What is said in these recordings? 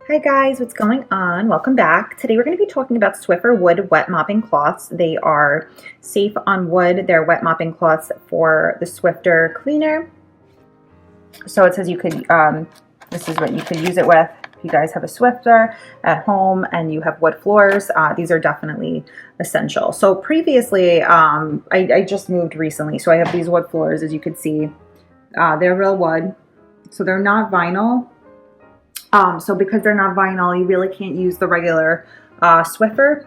Hi guys, what's going on? Welcome back. Today we're going to be talking about Swiffer wood wet mopping cloths. They are safe on wood. They're wet mopping cloths for the Swiffer cleaner. So it says you could, this is what you could use it with. If you guys have a Swiffer at home and you have wood floors, these are definitely essential. So previously, I just moved recently, so I have these wood floors, as you can see. They're real wood, so they're not vinyl. So because they're not vinyl, you really can't use the regular Swiffer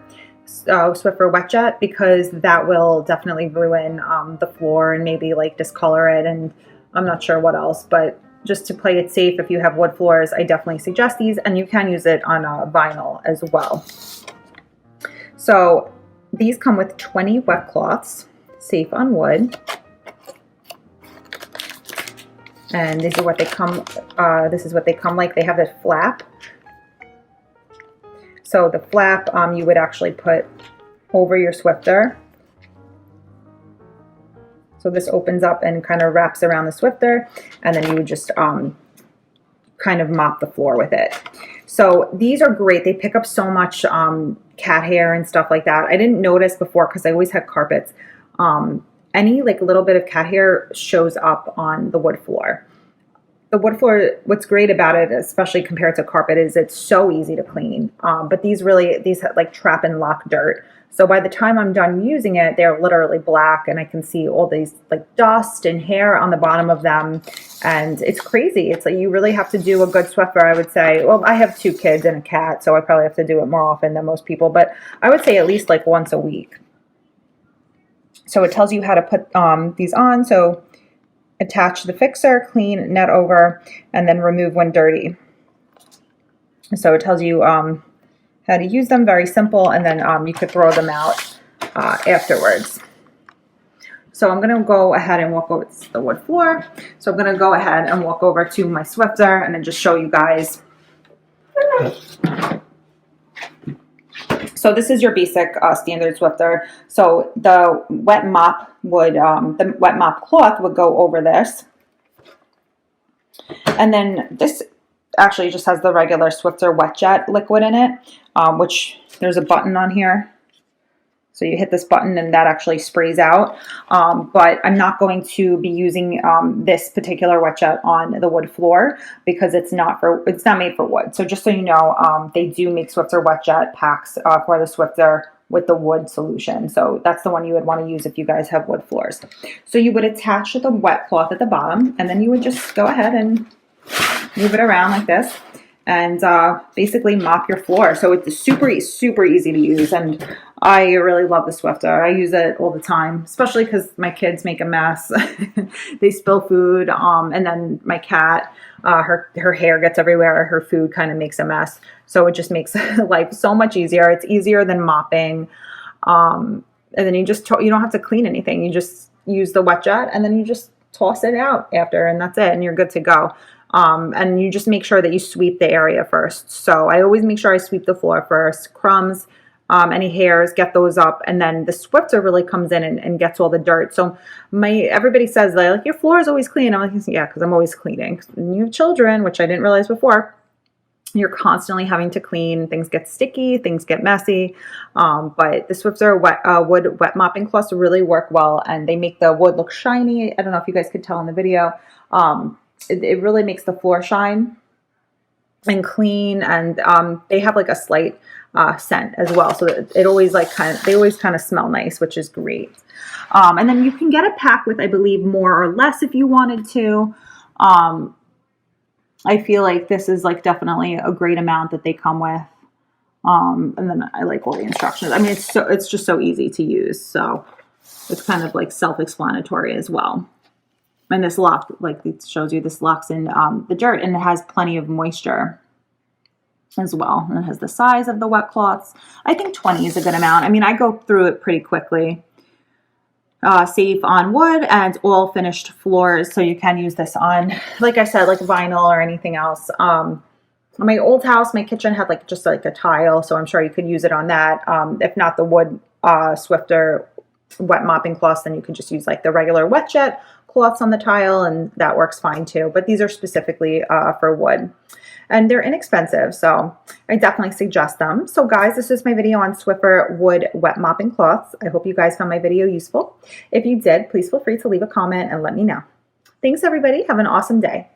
wet jet, because that will definitely ruin the floor and maybe like discolor it, and I'm not sure what else. But just to play it safe, if you have wood floors, I definitely suggest these, and you can use it on vinyl as well. So these come with 20 wet cloths, safe on wood. And these are what they come, this is what they come like. They have a flap. So the flap you would actually put over your Swiffer. So this opens up and kind of wraps around the Swiffer, and then you would just kind of mop the floor with it. So these are great. They pick up so much cat hair and stuff like that. I didn't notice before because I always had carpets. Any like little bit of cat hair shows up on the wood floor. The wood floor, what's great about it, especially compared to carpet, is it's so easy to clean. But these like trap and lock dirt. So by the time I'm done using it, they're literally black, and I can see all these like dust and hair on the bottom of them. And it's crazy. It's like you really have to do a good Swiffer, I would say. Well, I have 2 kids and a cat, so I probably have to do it more often than most people, but I would say at least like once a week. So it tells you how to put these on. So attach the fixer, clean, net over, and then remove when dirty. So it tells you how to use them, very simple, and then you could throw them out afterwards. So I'm going to go ahead and walk over to the wood floor. So I'm going to go ahead and walk over to my Swiffer and then just show you guys. So this is your basic standard Swiffer. So the wet mop the wet mop cloth would go over this. And then this actually just has the regular Swiffer wet jet liquid in it, which there's a button on here. So you hit this button and that actually sprays out. But I'm not going to be using this particular wet jet on the wood floor because it's not made for wood. So just so you know, they do make Swiffer wet jet packs for the Swiffer with the wood solution. So that's the one you would want to use if you guys have wood floors. So you would attach the wet cloth at the bottom, and then you would just go ahead and move it around like this, and basically mop your floor. So it's super easy to use, and I really love the Swiffer. I use it all the time, especially because my kids make a mess. They spill food, and then my cat, her hair gets everywhere. Her food kind of makes a mess. So it just makes life so much easier. It's easier than mopping. And then you don't have to clean anything. You just use the wet jet, and then you just toss it out after, and that's it, and you're good to go. And you just make sure that you sweep the area first. So I always make sure I sweep the floor first. Crumbs, any hairs, get those up, and then the Swiffer really comes in and gets all the dirt. So everybody says like your floor is always clean. I'm like, yeah, because I'm always cleaning. When you have children, which I didn't realize before, you're constantly having to clean. Things get sticky, things get messy. But the Swiffer wood wet mopping cloths really work well, and they make the wood look shiny. I don't know if you guys could tell in the video. It really makes the floor shine and clean, and they have like a slight scent as well. So it always they always kind of smell nice, which is great. And then you can get a pack with, I believe, more or less if you wanted to. I feel like this is like definitely a great amount that they come with. And then I like all the instructions. I mean, it's just so easy to use. So it's kind of like self-explanatory as well. And this lock, like it shows you, this locks in the dirt, and it has plenty of moisture as well. And it has the size of the wet cloths. I think 20 is a good amount. I mean, I go through it pretty quickly. Safe on wood and all finished floors. So you can use this on, like I said, like vinyl or anything else. My old house, my kitchen had like just like a tile, so I'm sure you could use it on that. If not the wood Swiffer wet mopping cloths, then you could just use like the regular wet jet cloths on the tile, and that works fine too. But these are specifically for wood. and they're inexpensive, so I definitely suggest them. So guys, this is my video on Swiffer wood wet mopping cloths. I hope you guys found my video useful. If you did, please feel free to leave a comment and let me know. Thanks everybody. Have an awesome day.